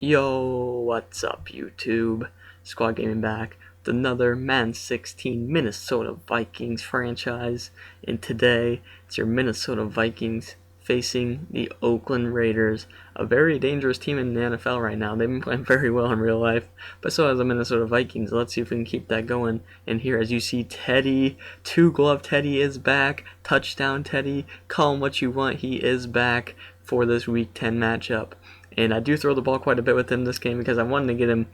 Yo, what's up, YouTube? Squad Gaming back with another Madden 16 Minnesota Vikings franchise. And today, it's your Minnesota Vikings facing the Oakland Raiders, a very dangerous team in the NFL right now. They've been playing very well in real life, but so has the Minnesota Vikings. Let's see if we can keep that going. And here, as you see, Teddy, two-glove Teddy is back. Touchdown Teddy, call him what you want, he is back for this Week 10 matchup. And I do throw the ball quite a bit with him this game because I wanted to get him,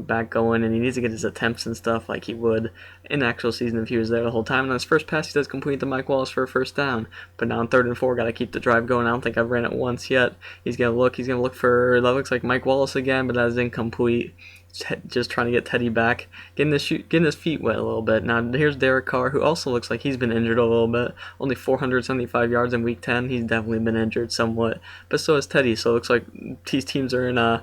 back going, and he needs to get his attempts and stuff like he would in actual season if he was there the whole time. And on his first pass, he does complete to Mike Wallace for a first down. But now on 3rd and 4, got to keep the drive going. I don't think I've ran it once yet. He's gonna look for, that looks like Mike Wallace again, but that is incomplete. Just trying to get Teddy back, getting his feet wet a little bit. Now here's Derek Carr, who also looks like he's been injured a little bit. Only 475 yards in Week 10. He's definitely been injured somewhat, but so is Teddy. So it looks like these teams are in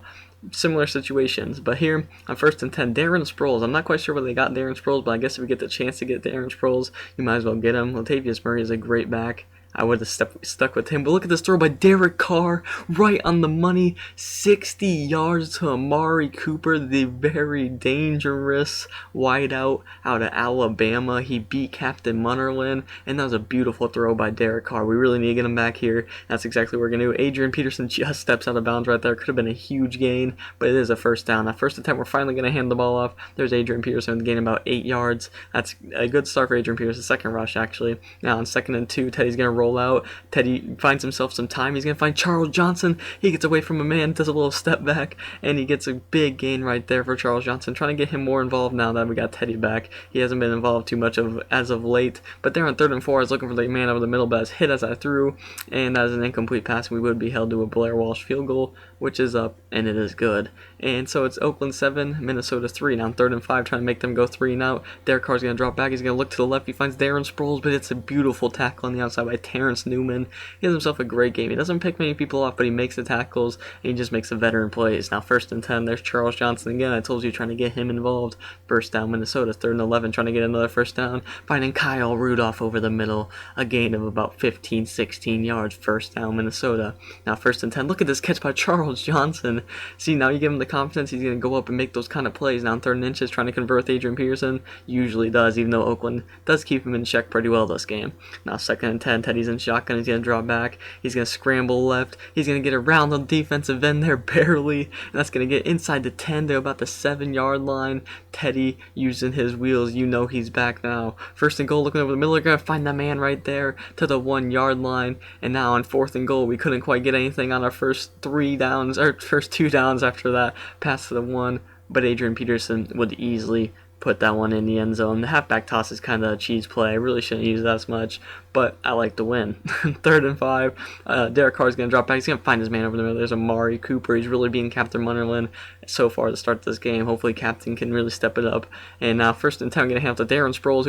similar situations. But here on 1st and 10, Darren Sproles. I'm not quite sure where they got Darren Sproles, but I guess if we get the chance to get Darren Sproles, you might as well get him. Latavius Murray is a great back. I would have stuck with him. But look at this throw by Derek Carr, right on the money. 60 yards to Amari Cooper, the very dangerous wideout out of Alabama. He beat Captain Munnerlin, and that was a beautiful throw by Derek Carr. We really need to get him back here. That's exactly what we're going to do. Adrian Peterson just steps out of bounds right there. Could have been a huge gain, but it is a first down. That first attempt, we're finally going to hand the ball off. There's Adrian Peterson gaining about 8 yards. That's a good start for Adrian Peterson. Second rush, actually. Now on 2nd and 2, Teddy's going to roll out. Teddy finds himself some time. He's going to find Charles Johnson. He gets away from a man, does a little step back, and he gets a big gain right there for Charles Johnson. Trying to get him more involved now that we got Teddy back. He hasn't been involved too much as of late, but there on 3rd and 4, I was looking for the man over the middle, but I was hit as I threw, and that is an incomplete pass. We would be held to a Blair Walsh field goal, which is up, and it is good. And so it's Oakland 7, Minnesota 3. Now on 3rd and 5, trying to make them go 3 and out. Derek Carr's going to drop back. He's going to look to the left. He finds Darren Sproles, but it's a beautiful tackle on the outside by Terrence Newman. He has himself a great game. He doesn't pick many people off, but he makes the tackles, and he just makes the veteran plays. Now 1st and 10, there's Charles Johnson again. I told you, trying to get him involved. First down, Minnesota. 3rd and 11, trying to get another first down. Finding Kyle Rudolph over the middle. A gain of about 15, 16 yards. First down, Minnesota. Now 1st and 10, look at this catch by Charles Johnson. See, now you give him the confidence, he's going to go up and make those kind of plays. Now on 3rd and inches, trying to convert with Adrian Peterson. Usually does, even though Oakland does keep him in check pretty well this game. Now 2nd and 10, Teddy's in shotgun. He's going to drop back. He's going to scramble left. He's going to get around the defensive end there barely. And that's going to get inside the 10 to about the 7-yard line. Teddy using his wheels. You know he's back now. 1st and goal, looking over the middle. We're going to find the man right there to the 1-yard line. And now on 4th and goal, we couldn't quite get anything on our first 2 downs after that pass to the 1. But Adrian Peterson would easily put that one in the end zone. The halfback toss is kind of a cheese play. I really shouldn't use that as much, but I like to win. 3rd and 5, Derek Carr's going to drop back. He's going to find his man over the middle. There's Amari Cooper. He's really being Captain Munnerlin so far to start this game. Hopefully Captain can really step it up. And now 1st and 10, I'm going to hand to Darren Sproles,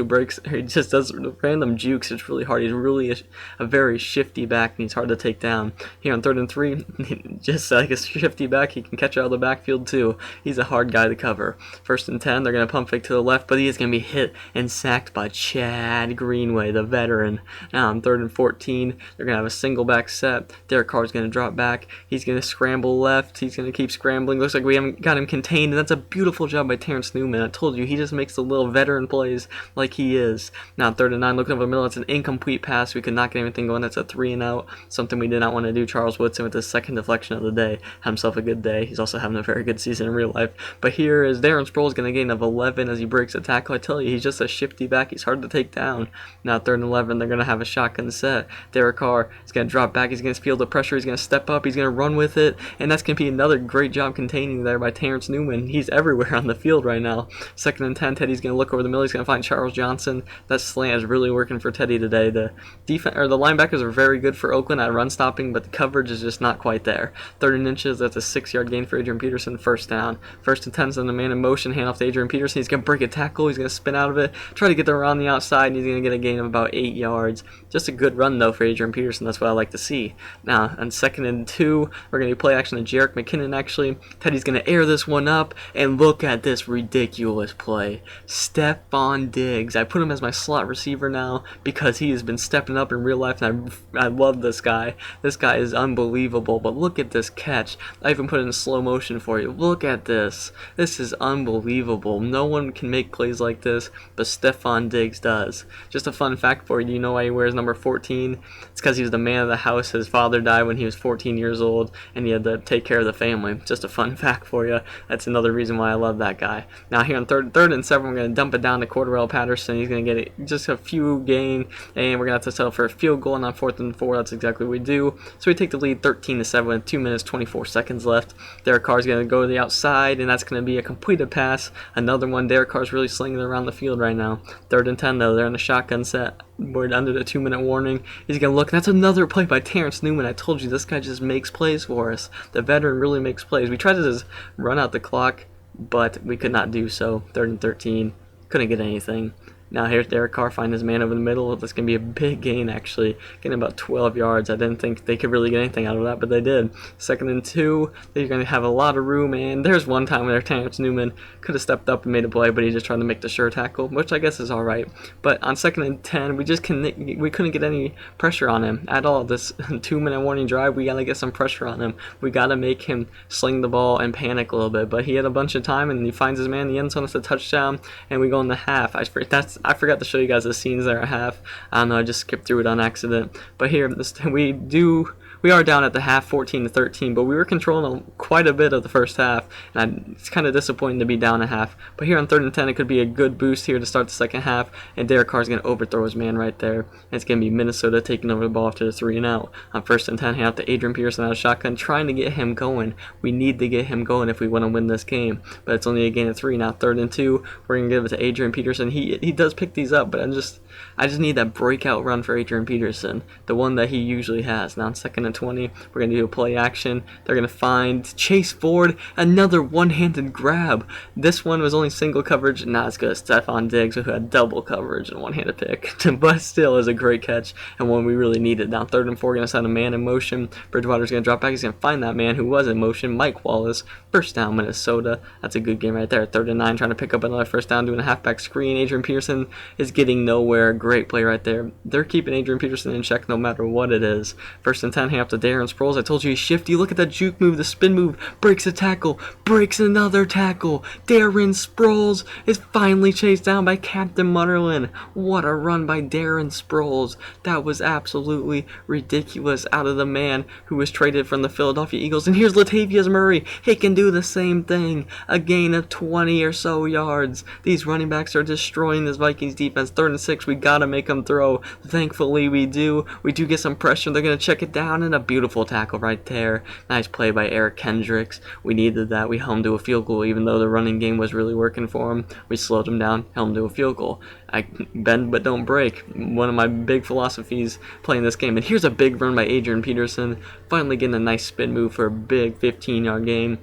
he just does random jukes. It's really hard. He's really a very shifty back, and he's hard to take down. Here on 3rd and 3, just like a shifty back, he can catch out of the backfield too. He's a hard guy to cover. 1st and 10, they're going to pump fake to the left, but he is going to be hit and sacked by Chad Greenway, the veteran. Now on 3rd and 14, they're going to have a single back set. Derek Carr's going to drop back. He's going to scramble left. He's going to keep scrambling. Looks like we haven't got him contained, and that's a beautiful job by Terrence Newman. I told you, he just makes the little veteran plays like he is. Now on 3rd and 9, looking over the middle, it's an incomplete pass. We could not get anything going. That's a 3 and out, something we did not want to do. Charles Woodson with his 2nd deflection of the day. Had himself a good day. He's also having a very good season in real life. But here is Darren Sproles going to gain of 11 as he breaks a tackle. I tell you, he's just a shifty back. He's hard to take down. Now 3rd and 11, they're going to have a shotgun set. Derek Carr is going to drop back. He's going to feel the pressure. He's going to step up. He's going to run with it. And that's going to be another great job containing there by Terrence Newman. He's everywhere on the field right now. 2nd and 10, Teddy's going to look over the middle. He's going to find Charles Johnson. That slant is really working for Teddy today. The linebackers are very good for Oakland at run stopping, but the coverage is just not quite there. 3rd and inches, that's a 6-yard gain for Adrian Peterson. First down. 1st and 10, send the man in motion. Hand off to Adrian Peterson. He's going to to break a tackle. He's going to spin out of it, try to get there around the outside, and he's going to get a gain of about 8 yards. Just a good run, though, for Adrian Peterson. That's what I like to see. Now, on 2nd and 2, we're going to play action to Jerick McKinnon, actually. Teddy's going to air this one up, and look at this ridiculous play. Stephon Diggs. I put him as my slot receiver now because he has been stepping up in real life, and I love this guy. This guy is unbelievable, but look at this catch. I even put it in slow motion for you. Look at this. This is unbelievable. No one can make plays like this, but Stephon Diggs does. Just a fun fact for you. Do you know why he wears number 14? It's because he was the man of the house. His father died when he was 14 years old, and he had to take care of the family. Just a fun fact for you. That's another reason why I love that guy. Now here on third and 7, we're going to dump it down to Cordarrelle Patterson. He's going to get it just a few gain, and we're going to have to settle for a field goal. And on 4th and 4, that's exactly what we do. So we take the lead 13-7 with 2 minutes 24 seconds left. Derek Carr's going to go to the outside, and that's going to be a completed pass. Another one. Derek Carr's really slinging it around the field right now. 3rd and 10, though. They're in the shotgun set. We're under the 2-minute warning. He's going to look. That's another play by Terrence Newman. I told you, this guy just makes plays for us. The veteran really makes plays. We tried to just run out the clock, but we could not do so. 3rd and 13. Couldn't get anything. Now here's Derek Carr, find his man over the middle. That's going to be a big gain, actually. Getting about 12 yards. I didn't think they could really get anything out of that, but they did. 2nd and 2. They're going to have a lot of room, and there's one time where Terrence Newman could have stepped up and made a play, but he just tried to make the sure tackle, which I guess is all right. But on 2nd and 10, we couldn't get any pressure on him at all. This 2-minute warning drive, we got to get some pressure on him. We got to make him sling the ball and panic a little bit. But he had a bunch of time, and he finds his man in the end zone. It's a touchdown, and we go in the half. I forgot to show you guys the scenes there at half. I don't know, I just skipped through it on accident. But here, we are down at the half, 14-13, but we were controlling quite a bit of the first half, and it's kind of disappointing to be down a half. But here on 3rd and 10, it could be a good boost here to start the second half, and Derek Carr's going to overthrow his man right there. And it's going to be Minnesota taking over the ball after the 3 and out. On 1st and 10, hand out to Adrian Peterson out of shotgun, trying to get him going. We need to get him going if we want to win this game, but it's only a gain of 3 now. 3rd and 2, we're going to give it to Adrian Peterson. He does pick these up, but I just need that breakout run for Adrian Peterson, the one that he usually has. Now on 2nd and 20, we're going to do a play action. They're going to find Chase Ford, another one-handed grab. This one was only single coverage, not as good as Stephon Diggs, who had double coverage and one-handed pick, but still is a great catch and one we really needed. Now 3rd and 4, going to send a man in motion. Bridgewater's going to drop back. He's going to find that man who was in motion, Mike Wallace. 1st down, Minnesota. That's a good game right there. 3rd and 9, trying to pick up another 1st down, doing a halfback screen. Adrian Peterson is getting nowhere. Great play right there. They're keeping Adrian Peterson in check no matter what it is. 1st and 10, hand up to Darren Sproles. I told you he's shifty. Look at that juke move, the spin move. Breaks a tackle. Breaks another tackle. Darren Sproles is finally chased down by Captain Mutterlin. What a run by Darren Sproles. That was absolutely ridiculous out of the man who was traded from the Philadelphia Eagles. And here's Latavius Murray. He can do the same thing. A gain of 20 or so yards. These running backs are destroying this Vikings defense. 3rd and 6, we gotta make them throw. Thankfully we do. We do get some pressure. They're gonna check it down, and a beautiful tackle right there. Nice play by Eric Kendricks. We needed that. We held him to a field goal, even though the running game was really working for him. We slowed him down, held him to a field goal. I bend but don't break. One of my big philosophies playing this game. And here's a big run by Adrian Peterson. Finally getting a nice spin move for a big 15-yard gain.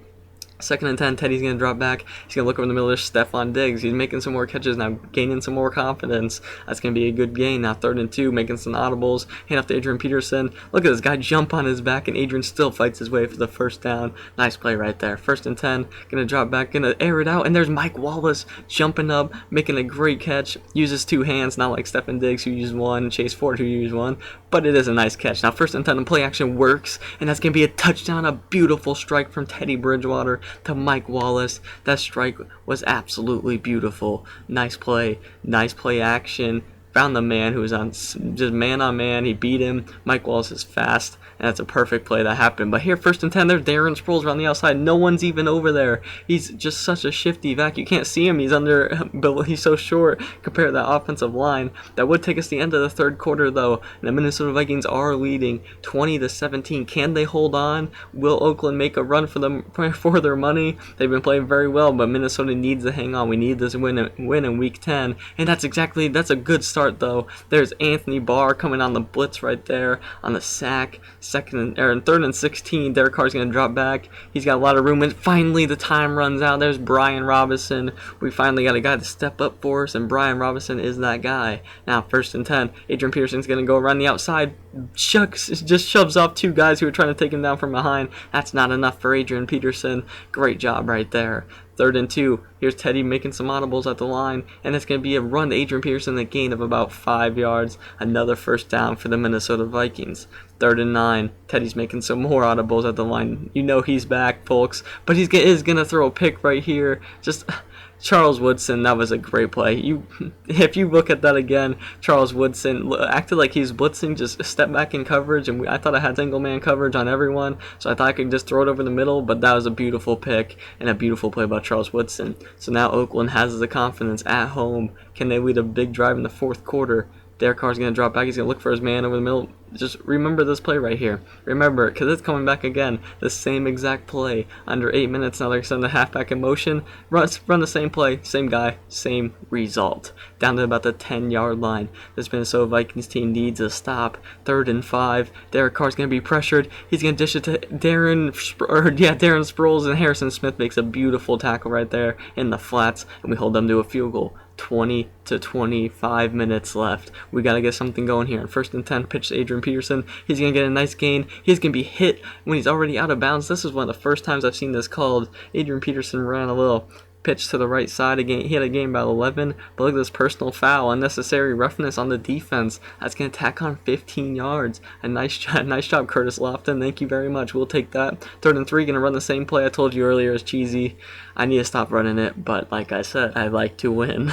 2nd and 10, Teddy's going to drop back. He's going to look over in the middle. There's Stephon Diggs. He's making some more catches now, gaining some more confidence. That's going to be a good gain. Now 3rd and 2, making some audibles. Hand off to Adrian Peterson. Look at this guy jump on his back, and Adrian still fights his way for the 1st down. Nice play right there. 1st and 10, going to drop back, going to air it out, and there's Mike Wallace jumping up, making a great catch. Uses 2 hands, not like Stephon Diggs, who used 1, Chase Ford, who used 1. But it is a nice catch. Now 1st and 10, the play action works, and that's going to be a touchdown. A beautiful strike from Teddy Bridgewater to Mike Wallace. That strike was absolutely beautiful. Nice play action. Found the man who was on just man on man. He beat him. Mike Wallace is fast, and that's a perfect play that happened. But here, 1st and 10, there's Darren Sproles around the outside. No one's even over there. He's just such a shifty back. You can't see him. He's so short compared to that offensive line. That would take us to the end of the 3rd quarter, though. And the Minnesota Vikings are leading 20-17. Can they hold on? Will Oakland make a run for their money? They've been playing very well, but Minnesota needs to hang on. We need this win in Week 10, and that's a good start, though. There's Anthony Barr coming on the blitz right there on the sack. third and 16. Derek Carr's going to drop back. He's got a lot of room, and finally the time runs out. There's Brian Robinson. We finally got a guy to step up for us, and Brian Robinson is that guy. Now, 1st and 10. Adrian Peterson's going to go around the outside. Just shoves off 2 guys who are trying to take him down from behind. That's not enough for Adrian Peterson. Great job right there. 3rd and 2. Here's Teddy making some audibles at the line, and it's going to be a run to Adrian Peterson, a gain of about 5 yards. Another 1st down for the Minnesota Vikings. 3rd and 9. Teddy's making some more audibles at the line. You know he's back, folks, but he is going to throw a pick right here. Just Charles Woodson, that was a great play. If you look at that again, Charles Woodson acted like he's blitzing, just step back in coverage, and I thought I had single man coverage on everyone, so I thought I could just throw it over the middle, but that was a beautiful pick and a beautiful play by Charles Woodson. So now Oakland has the confidence at home. Can they lead a big drive in the 4th quarter? Derek Carr's going to drop back. He's going to look for his man over the middle. Just remember this play right here. Remember it, because it's coming back again. The same exact play. Under 8 minutes, now they're sending the halfback in motion. Run the same play, same guy, same result. Down to about the 10-yard line. This Minnesota Vikings team needs a stop. 3rd and 5. Derek Carr's going to be pressured. He's going to dish it to Darren Sproles, and Harrison Smith makes a beautiful tackle right there in the flats, and we hold them to a field goal. 20 to 25 minutes left. We got to get something going here. 1st and 10, pitch to Adrian Peterson. He's going to get a nice gain. He's going to be hit when he's already out of bounds. This is one of the first times I've seen this called. Adrian Peterson ran a little pitch to the right side again. He had a gain about 11, but look at this personal foul, unnecessary roughness on the defense. That's going to tack on 15 yards. A nice job, Curtis Lofton. Thank you very much. We'll take that. 3rd and 3, going to run the same play I told you earlier is cheesy. I need to stop running it, but like I said, I like to win.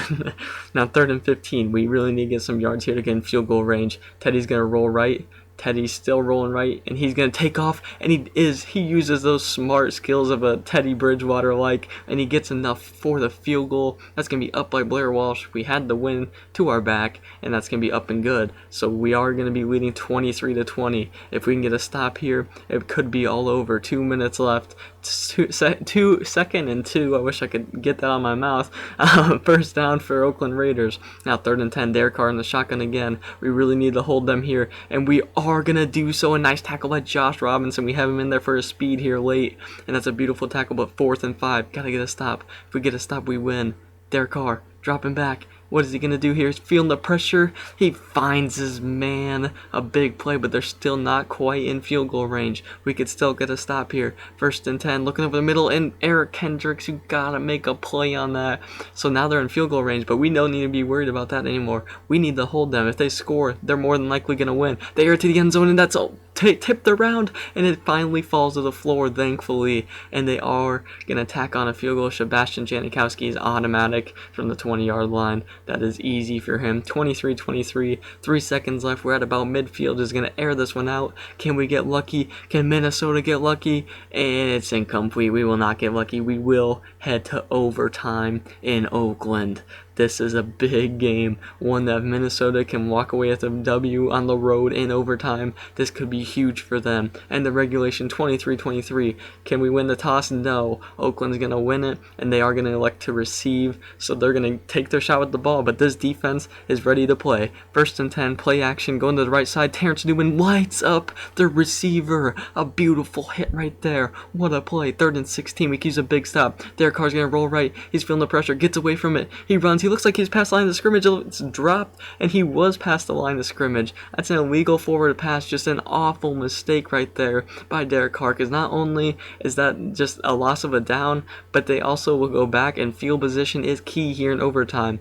Now 3rd and 15. We really need to get some yards here to get in field goal range. Teddy's going to roll right. Teddy's still rolling right, and he's going to take off, and he uses those smart skills of a Teddy Bridgewater-like, and he gets enough for the field goal. That's going to be up by Blair Walsh. We had the win to our back, and that's going to be up and good. So we are going to be leading 23 to 20. If we can get a stop here, it could be all over. 2 minutes left. 2nd and 2. I wish I could get that on my mouth. 1st down for Oakland Raiders. Now 3rd and 10. Derek Carr in the shotgun again. We really need to hold them here, and we are going to do so. A nice tackle by Josh Robinson. We have him in there for his speed here late, and that's a beautiful tackle, but 4th and 5. Got to get a stop. If we get a stop, we win. Derek Carr dropping back. What is he going to do here? He's feeling the pressure. He finds his man. A big play, but they're still not quite in field goal range. We could still get a stop here. 1st and 10. Looking over the middle, and Eric Kendricks, you got to make a play on that. So now they're in field goal range, but we don't need to be worried about that anymore. We need to hold them. If they score, they're more than likely going to win. They are to the end zone, and that's all. Tipped around, and it finally falls to the floor, thankfully, and they are going to tack on a field goal. Sebastian Janikowski is automatic from the 20-yard line. That is easy for him. 23-23, 3 seconds left. We're at about midfield. Is going to air this one out. Can we get lucky? Can Minnesota get lucky? And it's incomplete. We will not get lucky. We will head to overtime in Oakland. This is a big game, one that Minnesota can walk away with a W on the road in overtime. This could be huge for them. And the regulation 23-23. Can we win the toss? No. Oakland's going to win it, and they are going to elect to receive, so they're going to take their shot with the ball, but this defense is ready to play. 1st and 10, play action, going to the right side. Terrence Newman lights up the receiver. A beautiful hit right there. What a play. 3rd and 16, we can use a big stop. Derek Carr's going to roll right. He's feeling the pressure, gets away from it. He runs. He looks like he's past the line of scrimmage. It's dropped, and he was past the line of scrimmage. That's an illegal forward pass. Just an awful mistake right there by Derek Carr, because not only is that just a loss of a down, but they also will go back, and field position is key here in overtime.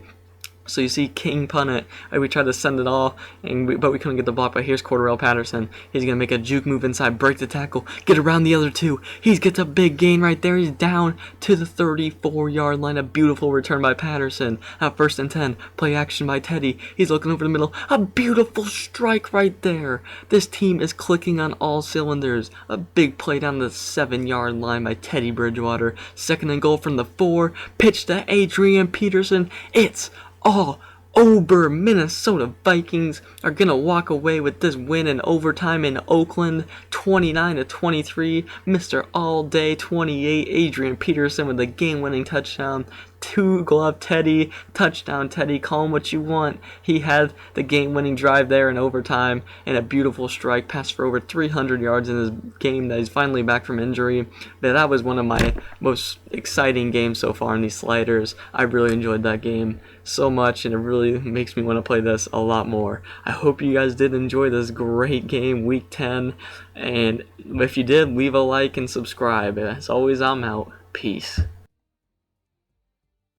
So you see King punt it. We tried to send it all, but we couldn't get the block. But here's Cordarrelle Patterson. He's going to make a juke move inside, break the tackle, get around the other two. He gets a big gain right there. He's down to the 34-yard line. A beautiful return by Patterson. At 1st and 10, play action by Teddy. He's looking over the middle. A beautiful strike right there. This team is clicking on all cylinders. A big play down the 7-yard line by Teddy Bridgewater. 2nd and goal from the 4. Pitch to Adrian Peterson. It's all over. Minnesota Vikings are going to walk away with this win in overtime in Oakland, 29-23. Mr. All Day 28, Adrian Peterson with the game-winning touchdown. two-glove Teddy, touchdown Teddy, call him what you want. He had the game-winning drive there in overtime and a beautiful strike, passed for over 300 yards in his game that he's finally back from injury. But that was one of my most exciting games so far in these sliders. I really enjoyed that game so much, and it really makes me want to play this a lot more. I hope you guys did enjoy this great game, Week 10, and if you did, leave a like and subscribe. As always, I'm out. Peace.